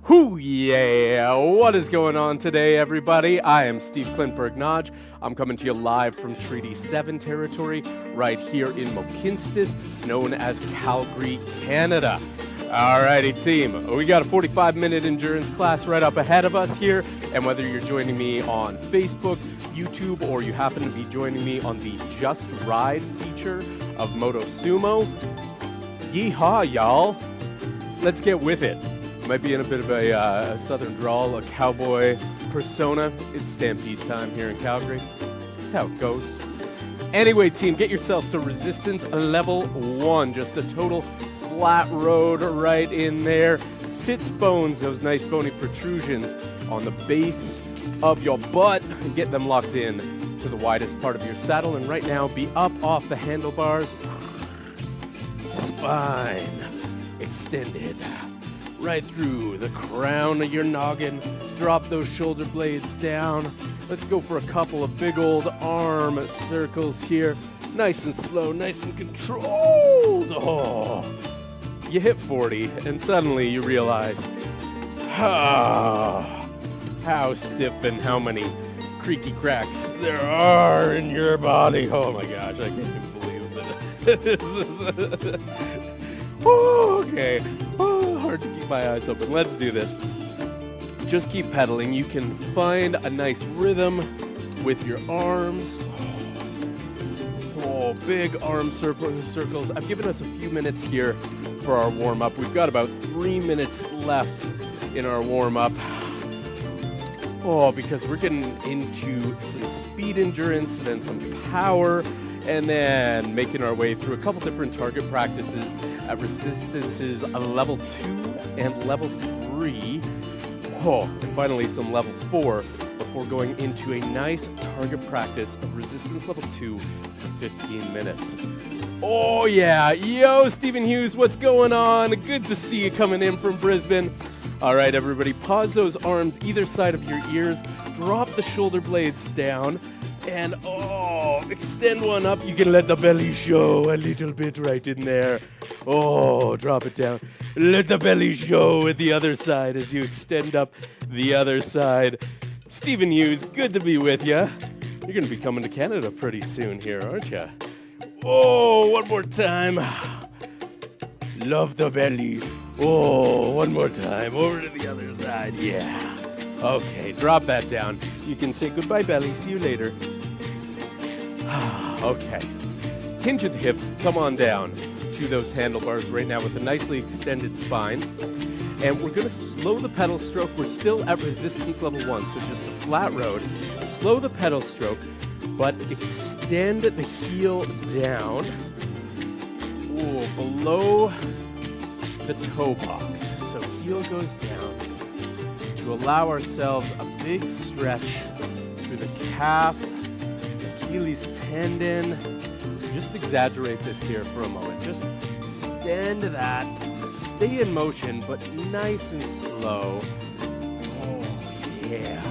Whoo yeah! What is going on today, everybody? I am Steve Klintberg Nodge. I'm coming to you live from Treaty 7 territory, right here in Mohkinstsis, known as Calgary, Canada. Alrighty, team. We got a 45-minute endurance class right up ahead of us here, and whether you're joining me on Facebook, YouTube, or you happen to be joining me on the Just Ride feature of Moto Sumo, yeehaw, y'all! Let's get with it. Might be in a bit of a southern drawl, a cowboy persona. It's Stampede time here in Calgary. That's how it goes. Anyway, team, get yourself to resistance level 1. Just a total flat road right in there. Sits bones, those nice bony protrusions on the base of your butt. And get them locked in to the widest part of your saddle. And right now, be up off the handlebars. Spine extended. Right through the crown of your noggin. Drop those shoulder blades down. Let's go for a couple of big old arm circles here. Nice and slow, nice and controlled. Oh, you hit 40 and suddenly you realize how stiff and how many creaky cracks there are in your body. Oh my gosh, I can't even believe it. Okay. Hard to keep my eyes open. Let's do this. Just keep pedaling. You can find a nice rhythm with your arms. Oh, big arm circles. I've given us a few minutes here for our warm-up. We've got about 3 minutes left in our warm-up. Oh, because we're getting into some speed endurance and then some power, and then making our way through a couple different target practices at resistances level 2 and level 3. Oh, and finally some level 4 before going into a nice target practice of resistance level 2 for 15 minutes. Oh yeah, yo, Stephen Hughes, what's going on? Good to see you coming in from Brisbane. All right, everybody, pause those arms either side of your ears, drop the shoulder blades down, and extend one up. You can let the belly show a little bit right in there. Oh, drop it down. Let the belly show at the other side as you extend up the other side. Stephen Hughes, good to be with you. You're going to be coming to Canada pretty soon here, aren't you? Oh, one more time. Love the belly. Oh, one more time. Over to the other side. Yeah. Okay, drop that down. You can say goodbye, belly. See you later. Okay. Hinge at the hips. Come on down to those handlebars right now with a nicely extended spine. And we're going to slow the pedal stroke. We're still at resistance level 1, so just a flat road. Slow the pedal stroke, but extend the heel down. Ooh, below the toe box. So heel goes down to allow ourselves a big stretch through the calf, Achilles tendon. Just exaggerate this here for a moment. Just stand to that. Stay in motion, but nice and slow. Oh, yeah.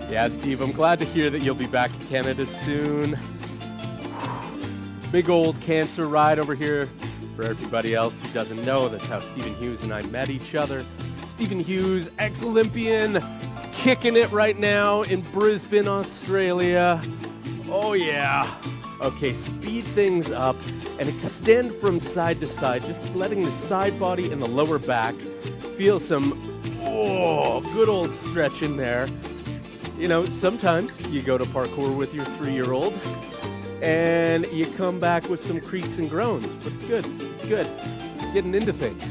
Yeah, Steve, I'm glad to hear that you'll be back in Canada soon. Big old cancer ride over here. For everybody else who doesn't know, that's how Stephen Hughes and I met each other. Stephen Hughes, ex-Olympian, kicking it right now in Brisbane, Australia. Oh yeah. Okay, speed things up and extend from side to side, just letting the side body and the lower back feel some, good old stretch in there. You know, sometimes you go to parkour with your 3-year-old and you come back with some creaks and groans, but it's good. It's good. Getting into things.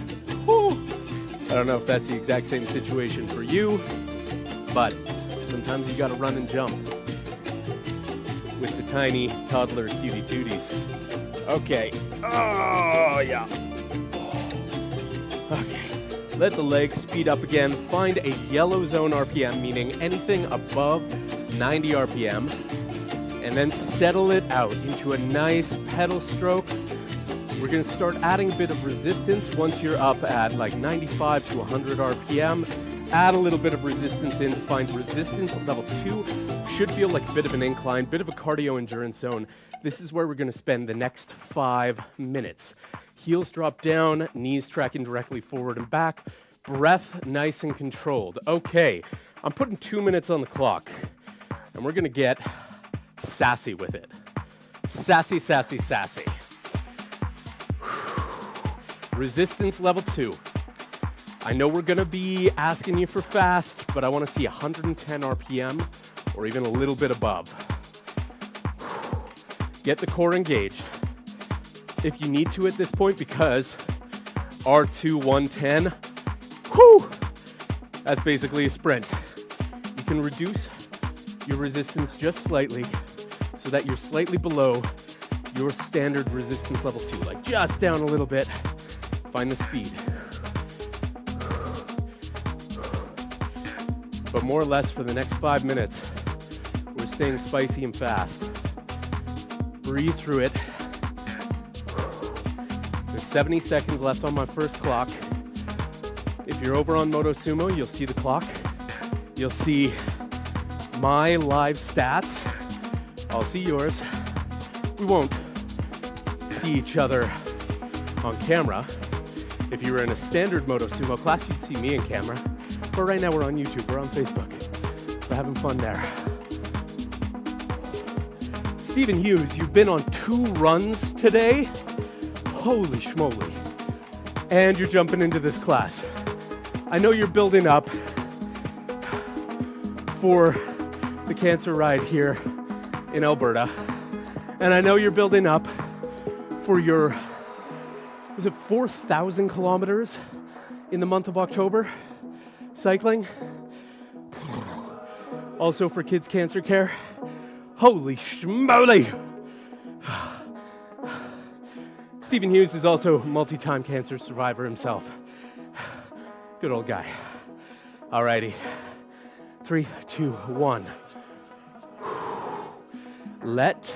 Woo. I don't know if that's the exact same situation for you, but sometimes you gotta run and jump with the tiny toddler cutie tooties. Okay. Oh, yeah. Okay. Let the legs speed up again. Find a yellow zone RPM, meaning anything above 90 RPM, and then settle it out into a nice pedal stroke. We're going to start adding a bit of resistance once you're up at like 95 to 100 RPM. Add a little bit of resistance in to find resistance level 2. Should feel like a bit of an incline, bit of a cardio endurance zone. This is where we're going to spend the next 5 minutes. Heels drop down, knees tracking directly forward and back. Breath nice and controlled. Okay, I'm putting 2 minutes on the clock, and we're gonna get sassy with it. Sassy, sassy, sassy. Resistance level 2. I know we're gonna be asking you for fast, but I wanna see 110 RPM or even a little bit above. Get the core engaged. If you need to at this point, because R2 110, whew, that's basically a sprint. You can reduce your resistance just slightly so that you're slightly below your standard resistance level 2, like just down a little bit. Find the speed. But more or less for the next 5 minutes, we're staying spicy and fast. Breathe through it. There's 70 seconds left on my first clock. If you're over on MotoSumo, you'll see the clock. You'll see my live stats. I'll see yours. We won't see each other on camera. If you were in a standard MotoSumo class, you'd see me in camera. But right now we're on YouTube, we're on Facebook. We're having fun there. Stephen Hughes, you've been on 2 runs today. Holy schmoly. And you're jumping into this class. I know you're building up for the cancer ride here in Alberta. And I know you're building up for your, was it 4,000 kilometers in the month of October? Cycling. Also for Kids Cancer Care. Holy schmoly! Stephen Hughes is also a multi-time cancer survivor himself. Good old guy. Alrighty. 3, 2, 1. Let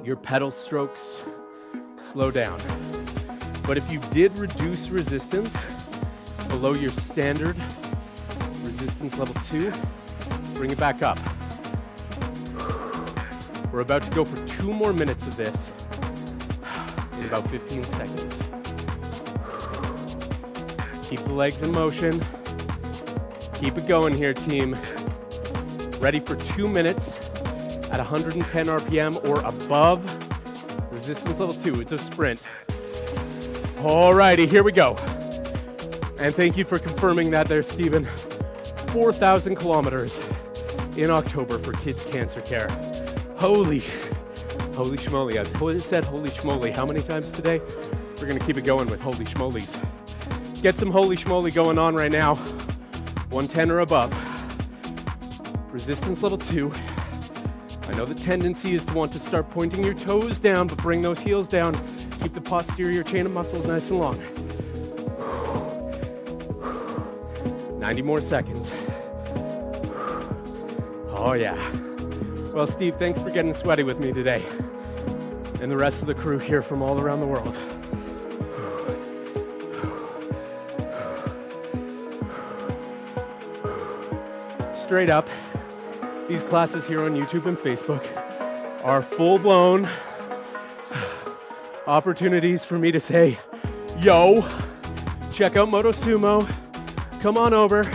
your pedal strokes slow down. But if you did reduce resistance below your standard resistance level 2, bring it back up. We're about to go for 2 more minutes of this in about 15 seconds. Keep the legs in motion. Keep it going here, team. Ready for 2 minutes at 110 RPM or above. Resistance level 2, it's a sprint. Alrighty, here we go. And thank you for confirming that there, Stephen. 4,000 kilometers in October for Kids Cancer Care. Holy schmoly. I've said holy schmoly how many times today? We're gonna keep it going with holy schmolies. Get some holy schmoly going on right now. 110 or above. Resistance level 2. I know the tendency is to want to start pointing your toes down, but bring those heels down. Keep the posterior chain of muscles nice and long. 90 more seconds. Oh yeah. Well, Steve, thanks for getting sweaty with me today. And the rest of the crew here from all around the world. Straight up, these classes here on YouTube and Facebook are full-blown opportunities for me to say, yo, check out MotoSumo, come on over,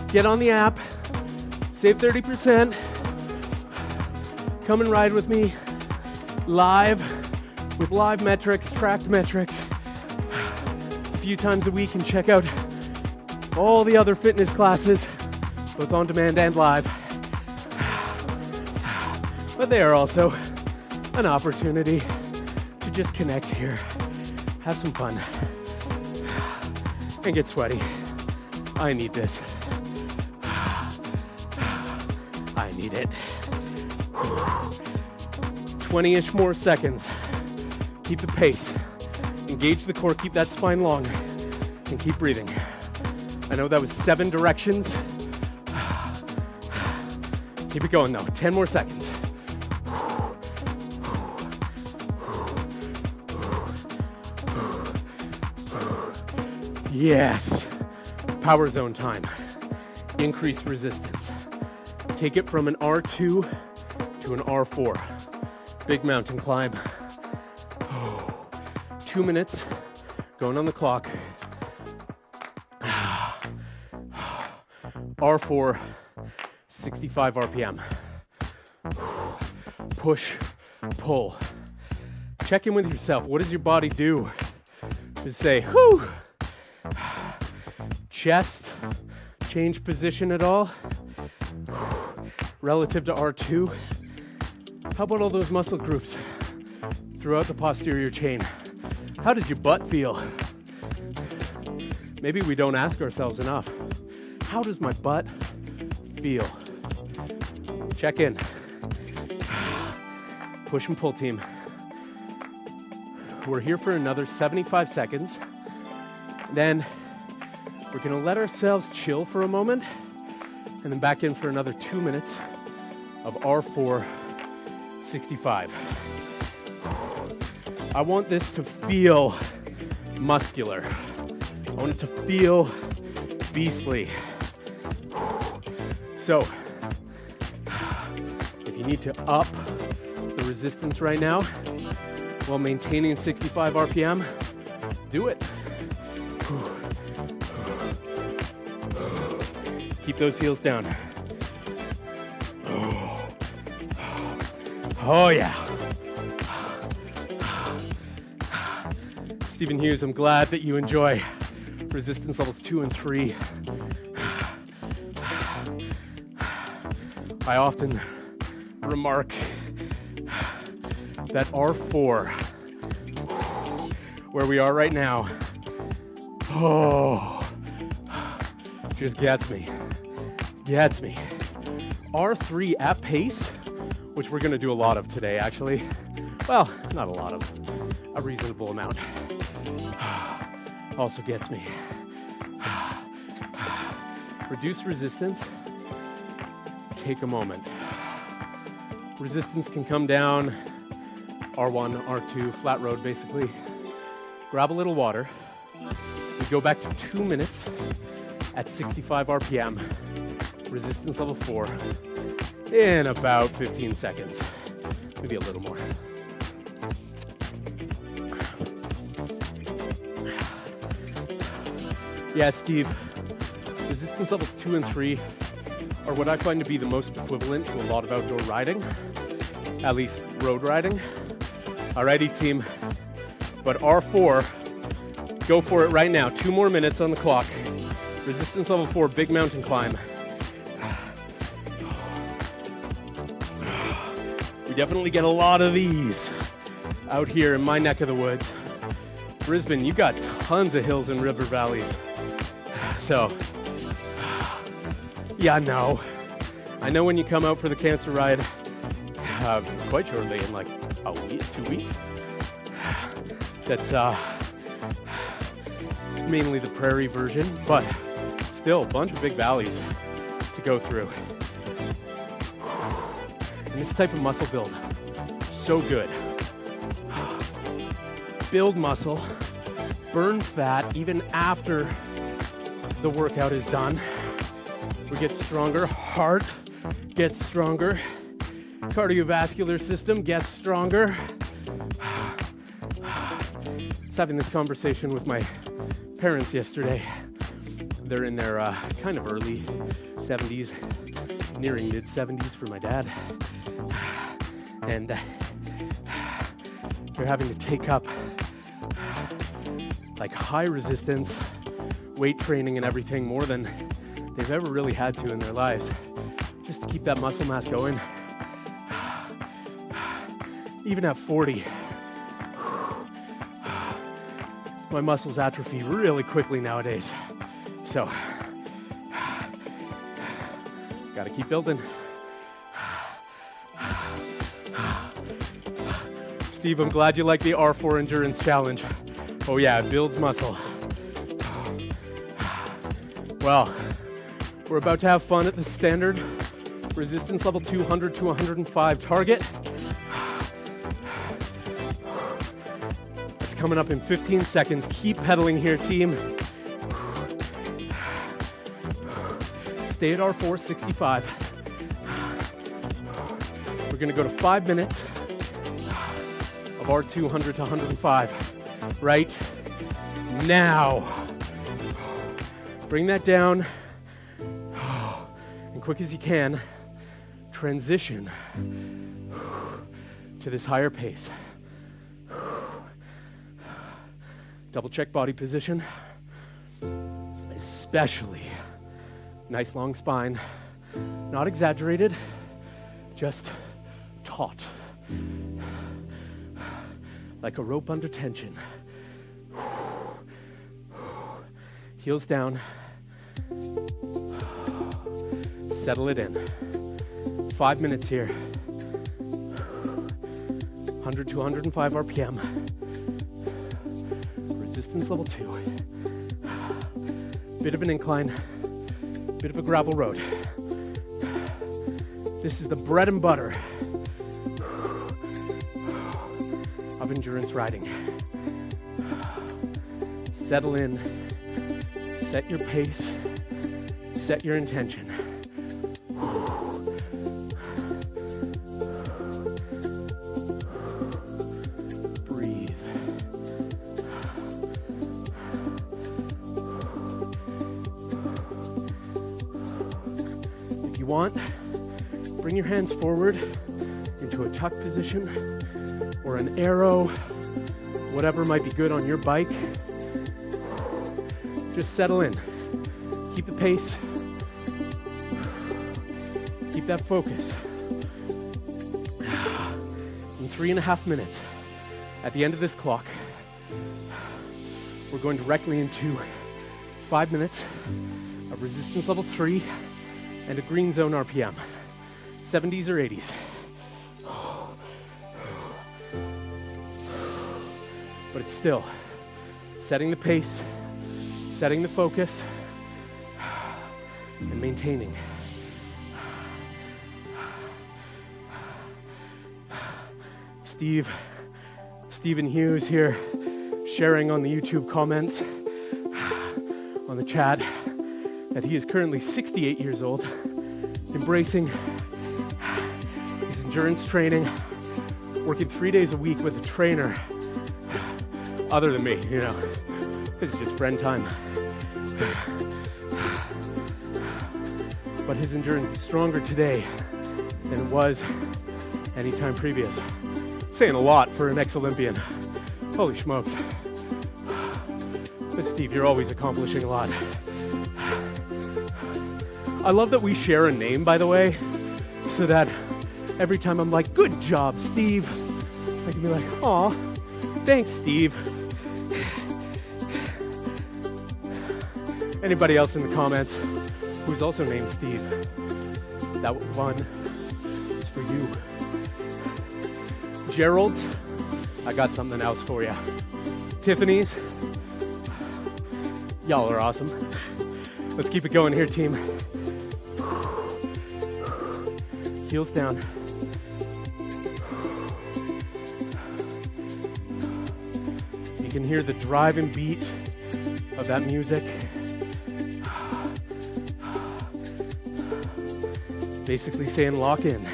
get on the app, save 30%, come and ride with me live with live metrics, tracked metrics, a few times a week, and check out all the other fitness classes, both on demand and live. But they are also an opportunity to just connect here, have some fun, and get sweaty. I need this. I need it. 20-ish more seconds. Keep the pace. Engage the core, keep that spine long, and keep breathing. I know that was 7 directions. Keep it going though, 10 more seconds. Yes, power zone time. Increase resistance. Take it from an R2 to an R4. Big mountain climb. 2 minutes going on the clock. R4, 65 RPM. Push, pull. Check in with yourself. What does your body do to say, whew? Chest, change position at all? Relative to R2? How about all those muscle groups throughout the posterior chain? How does your butt feel? Maybe we don't ask ourselves enough. How does my butt feel? Check in. Push and pull team. We're here for another 75 seconds. Then we're gonna let ourselves chill for a moment and then back in for another 2 minutes of R4 65. I want this to feel muscular. I want it to feel beastly. So, if you need to up the resistance right now while maintaining 65 RPM, do it. Keep those heels down. Oh yeah. Stephen Hughes, I'm glad that you enjoy resistance levels 2 and 3. I often remark that R4, where we are right now, just gets me. R3 at pace, which we're gonna do a lot of today, actually. Well, not a lot of, a reasonable amount. Also gets me. Reduce resistance. Take a moment. Resistance can come down, R1, R2, flat road basically. Grab a little water. We go back to 2 minutes at 65 RPM. Resistance level 4 in about 15 seconds. Maybe a little more. Yeah, Steve, resistance levels 2 and 3 are what I find to be the most equivalent to a lot of outdoor riding, at least road riding. Alrighty, team, but R4, go for it right now. 2 more minutes on the clock. Resistance level 4, big mountain climb. We definitely get a lot of these out here in my neck of the woods. Brisbane, you got tons of hills and river valleys. So, yeah, no. I know when you come out for the cancer ride, quite shortly, in like a week, 2 weeks, that it's mainly the prairie version, but still a bunch of big valleys to go through. And this type of muscle build, so good. Build muscle, burn fat even after the workout is done. We get stronger, heart gets stronger, cardiovascular system gets stronger. I was having this conversation with my parents yesterday. They're in their kind of early 70s, nearing mid 70s for my dad. And they're having to take up like high resistance weight training and everything more than they've ever really had to in their lives, just to keep that muscle mass going. Even at 40, my muscles atrophy really quickly nowadays. So, gotta keep building. Steve, I'm glad you like the R4 Endurance Challenge. Oh yeah, it builds muscle. Well, we're about to have fun at the standard resistance level 200 to 105 target. It's coming up in 15 seconds. Keep pedaling here, team. Stay at R4, 65. We're gonna go to 5 minutes of R200 to 105. right now. Bring that down, and quick as you can, transition to this higher pace. Double check body position, especially nice long spine, not exaggerated, just taut, like a rope under tension. Heels down, settle it in. 5 minutes here, 100 to 105 RPM. Resistance level 2. Bit of an incline, bit of a gravel road. This is the bread and butter of endurance riding. Settle in, set your pace, set your intention. Want, bring your hands forward into a tuck position or an arrow, whatever might be good on your bike. Just settle in. Keep the pace. Keep that focus. In 3.5 minutes, at the end of this clock, we're going directly into 5 minutes of resistance level 3 and a green zone RPM, 70s or 80s. But it's still setting the pace, setting the focus, and maintaining. Stephen Hughes here, sharing on the YouTube comments, on the chat, that he is currently 68 years old, embracing his endurance training, working 3 days a week with a trainer, other than me, you know. This is just friend time. But his endurance is stronger today than it was any time previous. Saying a lot for an ex-Olympian. Holy smokes. But Steve, you're always accomplishing a lot. I love that we share a name, by the way, so that every time I'm like, good job, Steve, I can be like, aw, thanks, Steve. Anybody else in the comments who's also named Steve, that one is for you. Gerald's, I got something else for you. Tiffany's, y'all are awesome. Let's keep it going here, team. Heels down. You can hear the driving beat of that music. Basically saying lock in.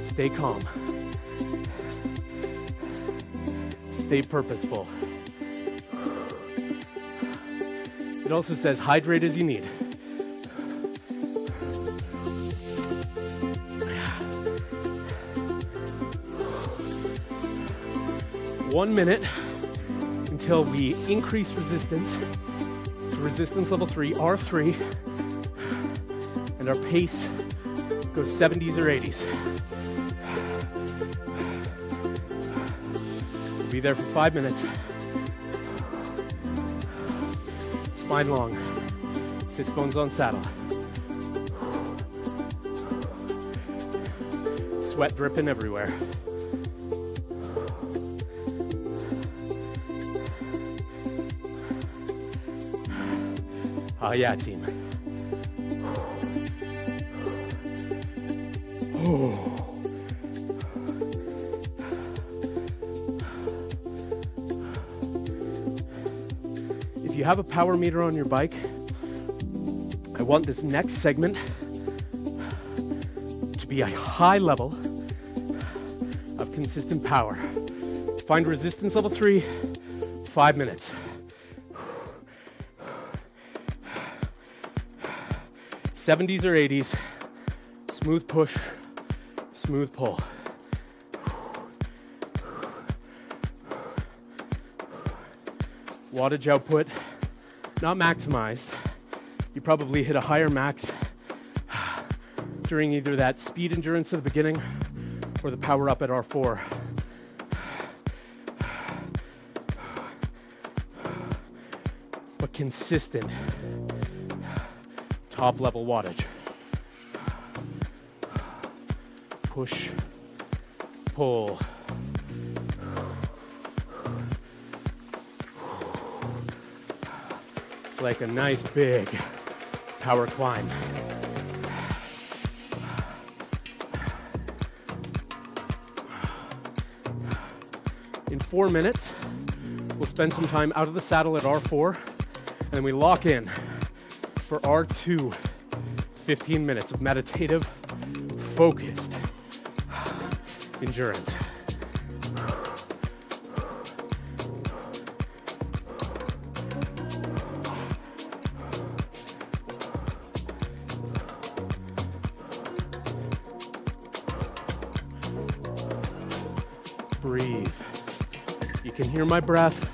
Stay calm. Stay purposeful. It also says hydrate as you need. One minute until we increase resistance to resistance level 3, R3, and our pace goes 70s or 80s. We'll be there for 5 minutes. Spine long, sits bones on saddle. Sweat dripping everywhere. Oh yeah, team. If you have a power meter on your bike, I want this next segment to be a high level of consistent power. Find resistance level 3, 5 minutes. 70s or 80s, smooth push, smooth pull. Wattage output, not maximized. You probably hit a higher max during either that speed endurance at the beginning or the power up at R4. But consistent top level wattage. Push, pull. It's like a nice big power climb. In 4 minutes, we'll spend some time out of the saddle at R4, and then we lock in for R2, 15 minutes of meditative, focused endurance. Breathe. You can hear my breath,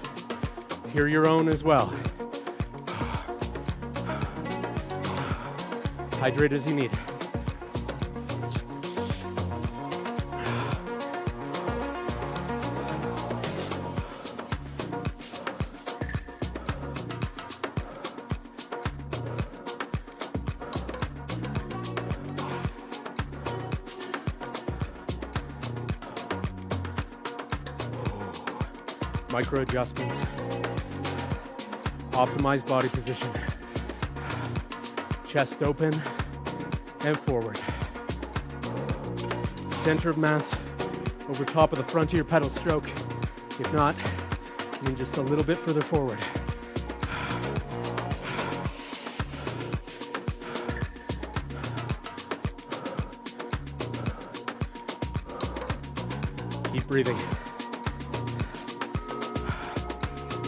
hear your own as well. Hydrate as you need. Micro adjustments. Optimize body position. Chest open and forward. Center of mass over top of the front of your pedal stroke. If not, I mean just a little bit further forward. Keep breathing.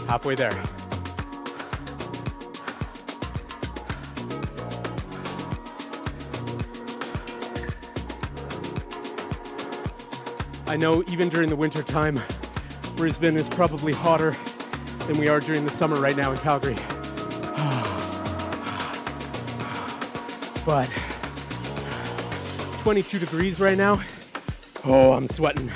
Halfway there. I know even during the winter time, Brisbane is probably hotter than we are during the summer right now in Calgary. But 22 degrees right now. Oh, I'm sweating.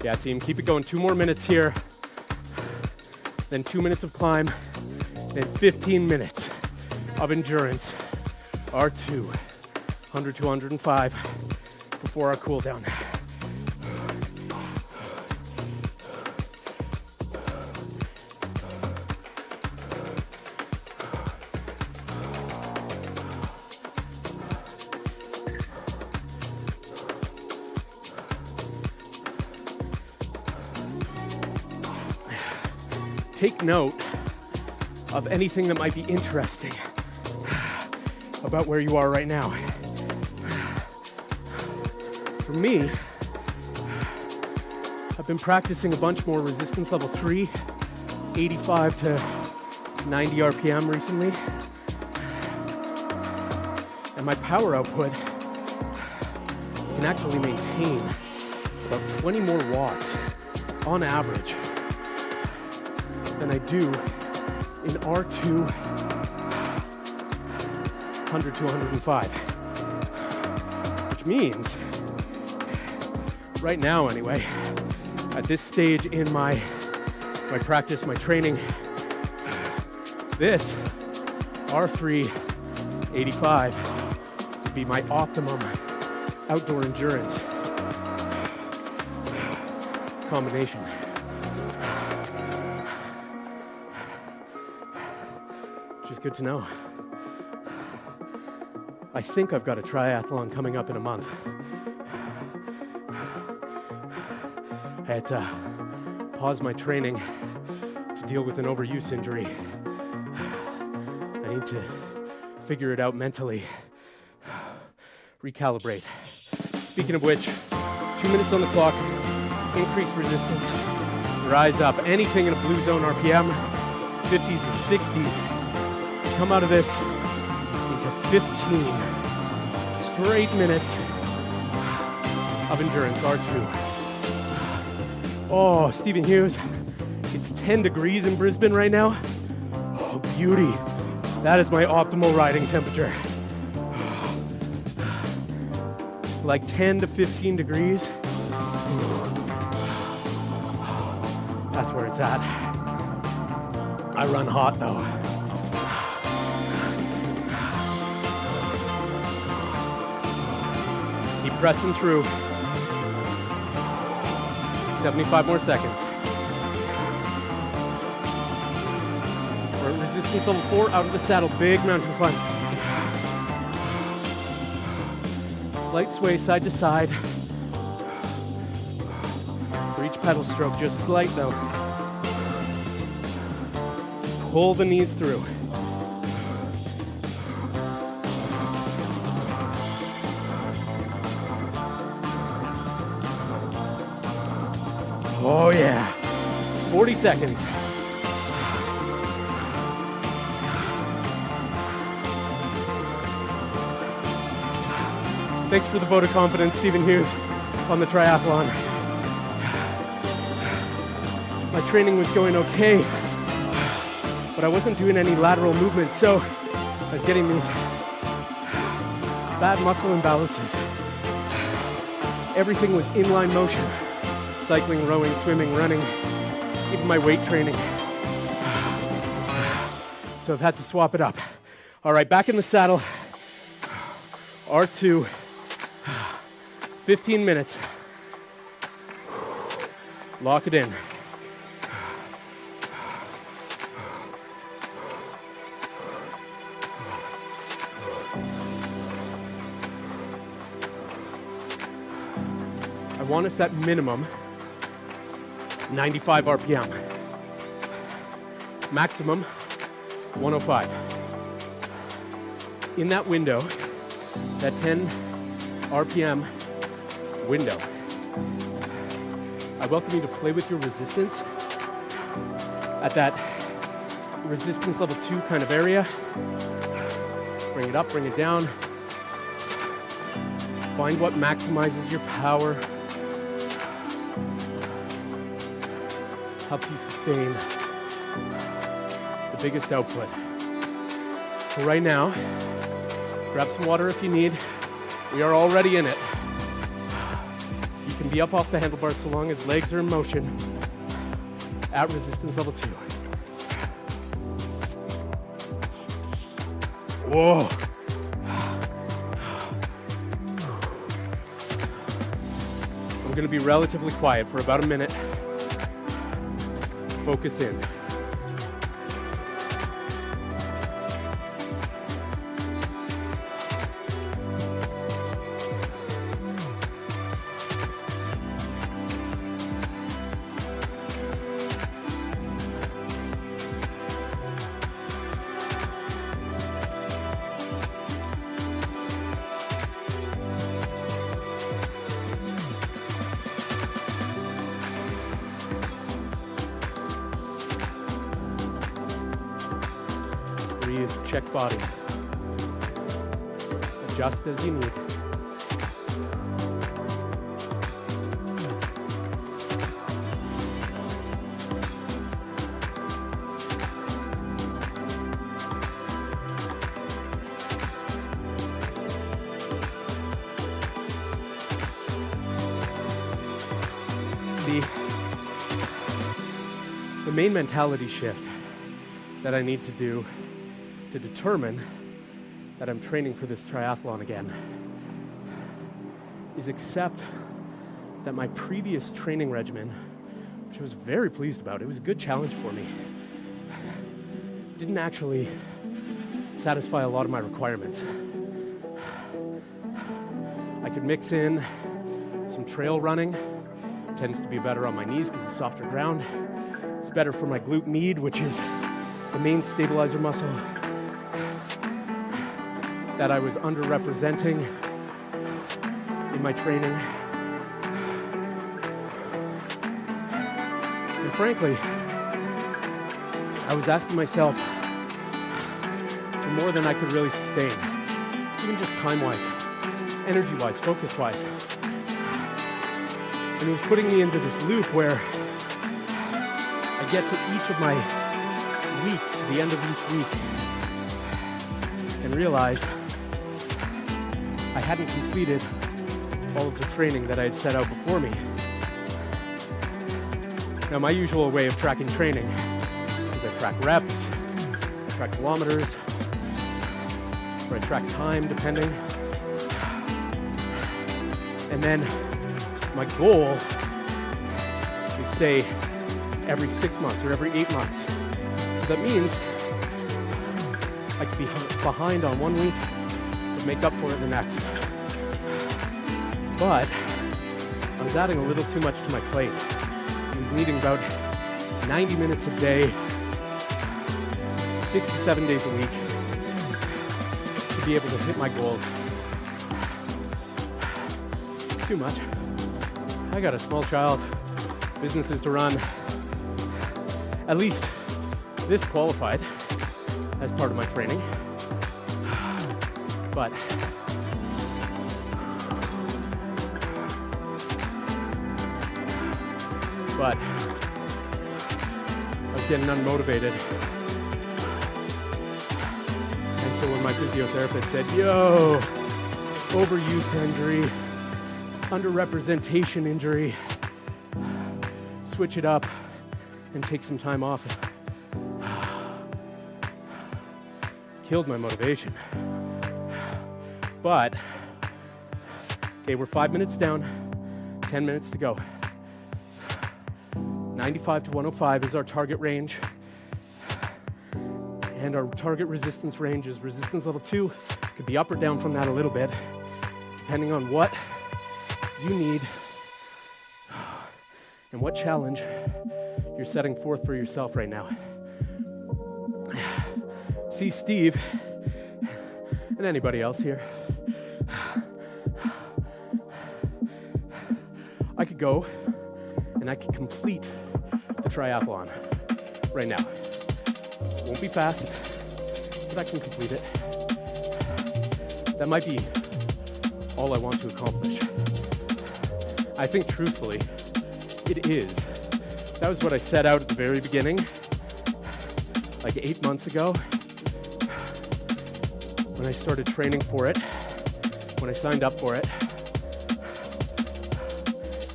Yeah, team, keep it going. 2 more minutes here, then 2 minutes of climb, then 15 minutes of endurance. R2, 100 to 105 before our cool down. Take note of anything that might be interesting about where you are right now. For me, I've been practicing a bunch more resistance level 3, 85 to 90 RPM recently. And my power output can actually maintain about 20 more watts on average than I do in R2, 100 to 105. Which means, right now anyway, at this stage in my practice, my training, this R3 85 would be my optimum outdoor endurance combination. Which is good to know. I think I've got a triathlon coming up in a month. I had to pause my training to deal with an overuse injury. I need to figure it out mentally. Recalibrate. Speaking of which, 2 minutes on the clock, increase resistance, rise up. Anything in a blue zone RPM, 50s or 60s. Come out of this into 15 straight minutes of endurance, R2. Oh, Stephen Hughes, it's 10 degrees in Brisbane right now. Oh, beauty. That is my optimal riding temperature. Like 10 to 15 degrees. That's where it's at. I run hot though. Keep pressing through. 75 more seconds. We're at resistance level 4, out of the saddle, big mountain climb. Slight sway side to side. For each pedal stroke, just slight though. Pull the knees through. Oh yeah, 40 seconds. Thanks for the vote of confidence, Stephen Hughes, on the triathlon. My training was going okay, but I wasn't doing any lateral movement, so I was getting these bad muscle imbalances. Everything was inline motion. Cycling, rowing, swimming, running, even my weight training. So I've had to swap it up. All right, back in the saddle. R2, 15 minutes. Lock it in. I want us at minimum 95 RPM. Maximum 105. In that window, that 10 RPM window, I welcome you to play with your resistance at that resistance level 2 kind of area. Bring it up, bring it down. Find what maximizes your power, helps you sustain the biggest output. For right now, grab some water if you need. We are already in it. You can be up off the handlebars so long as legs are in motion at resistance level 2. Whoa. I'm going to be relatively quiet for about a minute. Focus in. Breathe, check body. Adjust as you need. The main mentality shift that I need to do to determine that I'm training for this triathlon again is accept that my previous training regimen, which I was very pleased about, it was a good challenge for me, didn't actually satisfy a lot of my requirements. I could mix in some trail running. It tends to be better on my knees because it's softer ground. It's better for my glute med, which is the main stabilizer muscle. that I was underrepresenting in my training. And frankly, I was asking myself for more than I could really sustain, even just time-wise, energy-wise, focus-wise. And it was putting me into this loop where I get to each of my weeks, the end of each week, and realize I hadn't completed all of the training that I had set out before me. Now, my usual way of tracking training is I track reps, I track kilometers, or I track time, depending. And then my goal is, say, every 6 months or every 8 months. So that means I could be behind on 1 week, but make up for it the next. But I was adding a little too much to my plate. I was needing about 90 minutes a day, 6 to 7 days a week to be able to hit my goals. Too much. I got a small child, businesses to run. At least this qualified as part of my training. But I was getting unmotivated. And so when my physiotherapist said, yo, overuse injury, underrepresentation injury, switch it up and take some time off, killed my motivation. But, okay, we're 5 minutes down, 10 minutes to go. 95 to 105 is our target range. And our target resistance range is resistance level 2. Could be up or down from that a little bit, depending on what you need and what challenge you're setting forth for yourself right now. See, Steve, and anybody else here, I could go and I could complete the triathlon right now. Won't be fast, but I can complete it. That might be all I want to accomplish. I think truthfully, it is. That was what I set out at the very beginning, like 8 months ago, when I started training for it, when I signed up for it.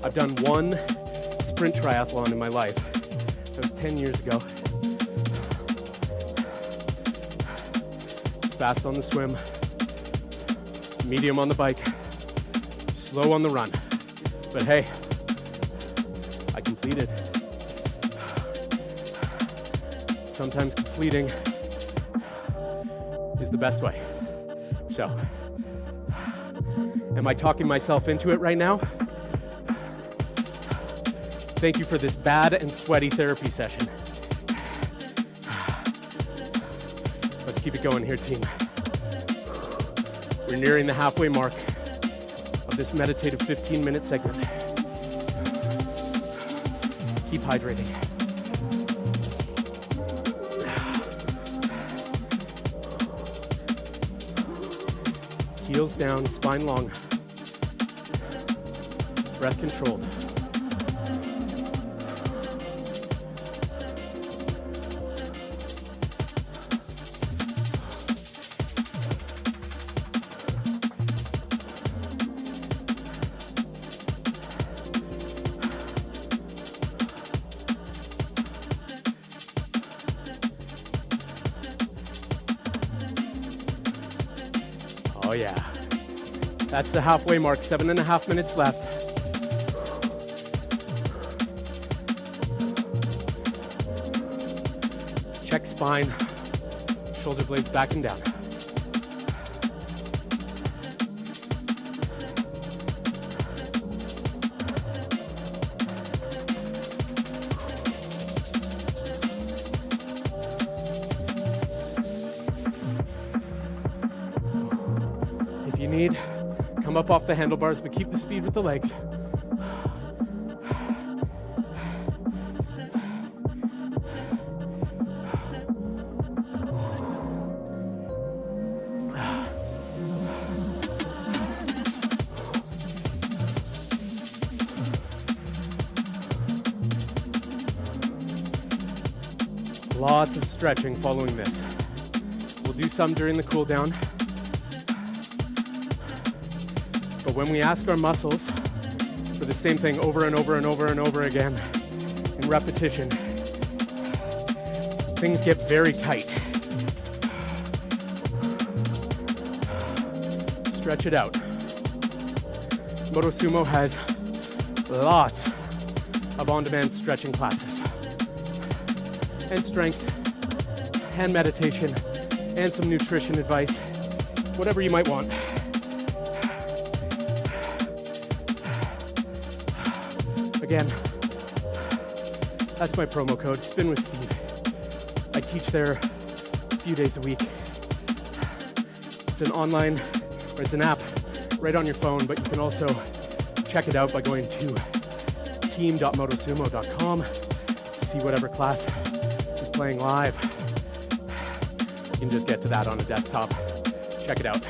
I've done one sprint triathlon in my life. That was 10 years ago. Fast on the swim, medium on the bike, slow on the run. But hey, I completed. Sometimes completing is the best way. So, am I talking myself into it right now? Thank you for this bad and sweaty therapy session. Let's keep it going here, team. We're nearing the halfway mark of this meditative 15-minute segment. Keep hydrating. Heels down, spine long. Breath controlled. Oh yeah, that's the halfway mark, 7.5 minutes left. Check spine, shoulder blades back and down. need. Come up off the handlebars, but keep the speed with the legs. Lots of stretching following this. We'll do some during the cool down. But when we ask our muscles for the same thing over and over and over and over again in repetition, things get very tight. Stretch it out. Moto Sumo has lots of on-demand stretching classes. And strength, and meditation, and some nutrition advice, whatever you might want. Again, that's my promo code, Spin with Steve. I teach there a few days a week. It's an online, or it's an app right on your phone, but you can also check it out by going to team.motosumo.com to see whatever class playing live. You can just get to that on a desktop. Check it out.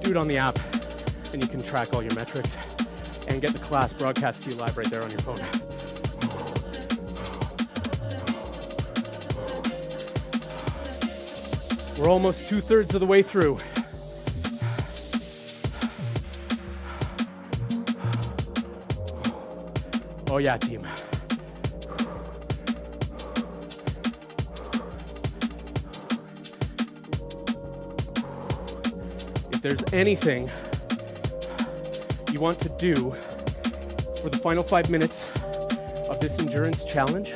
Do it on the app, and you can track all your metrics and get the class broadcast to you live right there on your phone. We're almost 2/3 of the way through. Oh yeah, team. If there's anything you want to do for the final 5 minutes of this endurance challenge,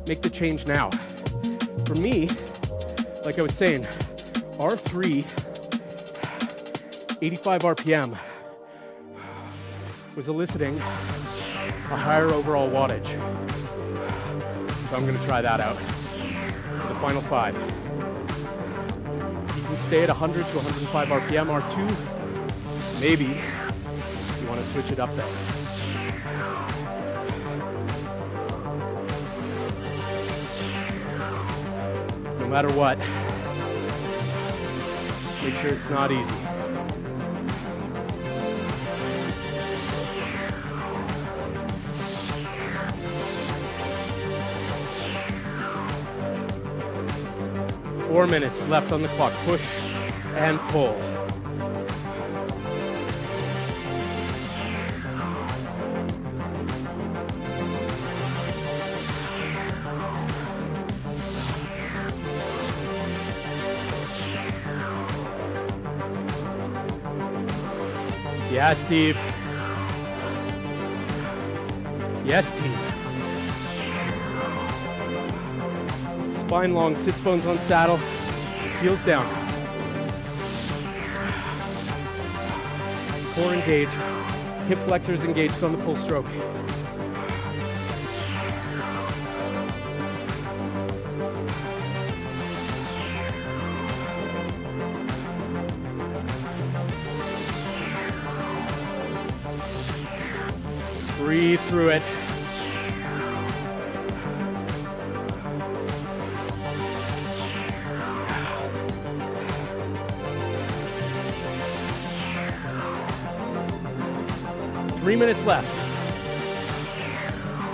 make the change now. For me, like I was saying, R3, 85 RPM, was eliciting a higher overall wattage. So I'm gonna try that out for the final 5. You can stay at 100 to 105 RPM, R2. Maybe you wanna switch it up there. No matter what, make sure it's not easy. Four minutes left on the clock. Push and pull. Yeah, Steve. Yes, team. Spine long, sits bones on saddle, heels down. Core engaged, hip flexors engaged on the pull stroke. Breathe through it. Three minutes left.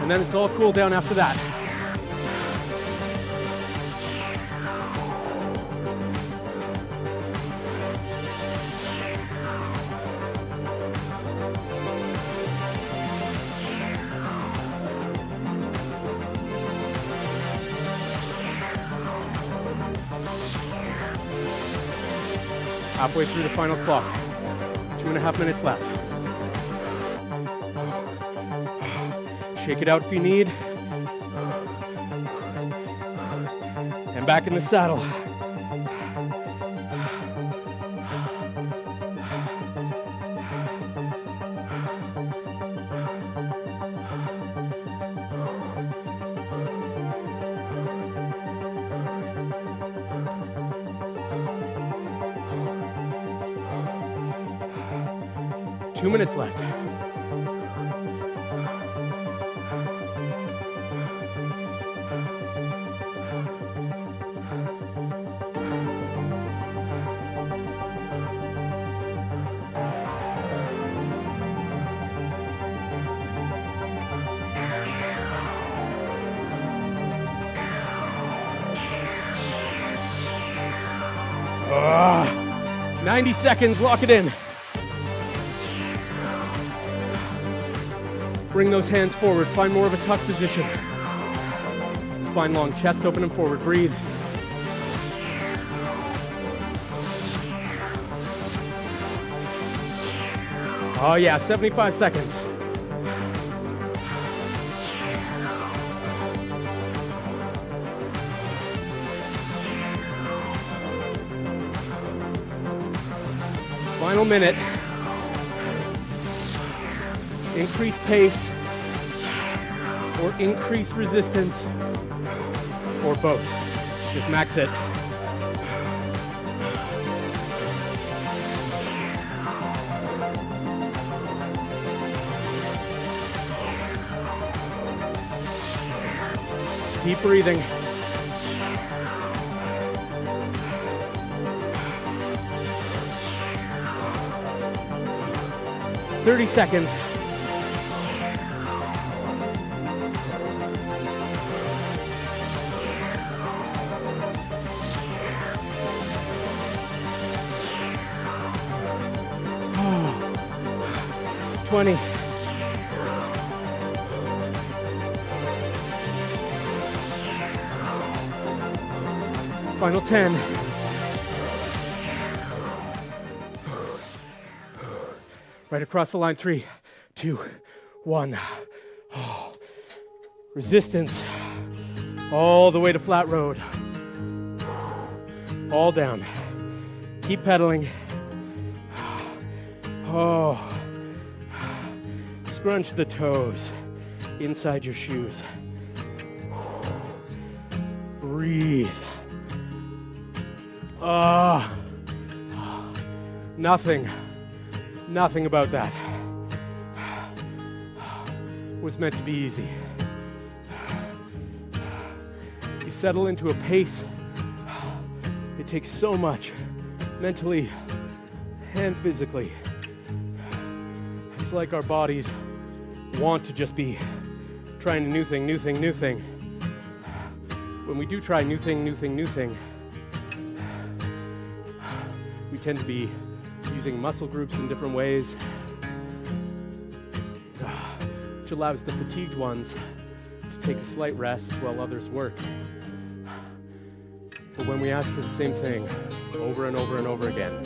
And then it's all cool down after that. Halfway through the final clock. 2.5 minutes left. Shake it out if you need. And back in the saddle. 2 minutes left. Ah, 90 seconds, lock it in. Bring those hands forward, find more of a tuck position. Spine long, chest open and forward, breathe. Oh yeah, 75 seconds. Final minute. Increase pace or increase resistance or both. Just max it. Keep breathing. "30 seconds. Oh. 20. Final 10. Right across the line. 3, 2, 1. Oh. Resistance. All the way to flat road. All down. Keep pedaling. Oh. Scrunch the toes inside your shoes. Breathe. Nothing about that was meant to be easy. You settle into a pace. It takes so much, mentally and physically. It's like our bodies want to just be trying a new thing. When we do try new thing, we tend to be using muscle groups in different ways, which allows the fatigued ones to take a slight rest while others work. But when we ask for the same thing over and over again,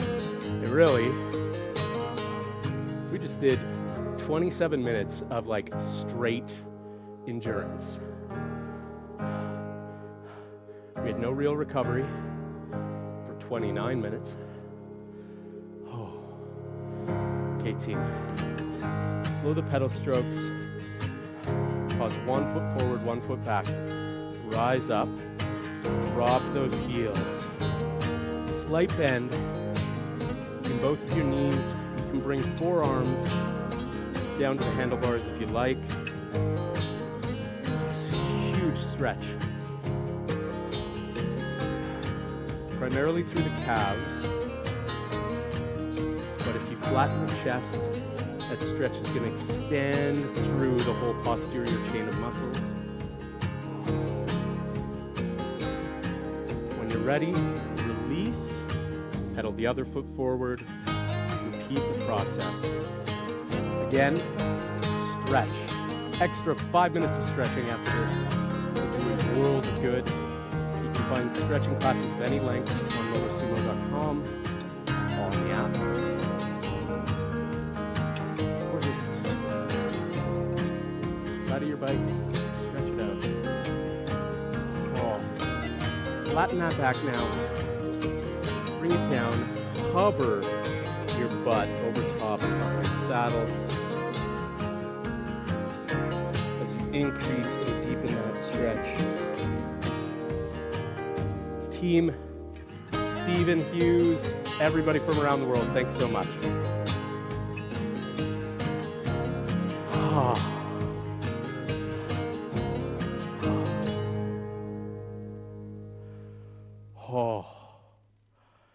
we just did 27 minutes of like straight endurance. We had no real recovery for 29 minutes. Okay, team. Slow the pedal strokes. Pause 1 foot forward, 1 foot back. Rise up. Drop those heels. Slight bend in both of your knees. You can bring forearms down to the handlebars if you like. Huge stretch. Primarily through the calves. But if you flatten the chest, that stretch is going to extend through the whole posterior chain of muscles. When you're ready, release, pedal the other foot forward, repeat the process. Again, stretch. Extra 5 minutes of stretching after this will do a world of good. You can find stretching classes of any length on lowersumo.com, on the app. Side of your bike, stretch it out. Oh. Flatten that back now. Bring it down. Hover your butt over top of your saddle as you increase and deepen that stretch. Team, Stephen Hughes, everybody from around the world, thanks so much. Oh.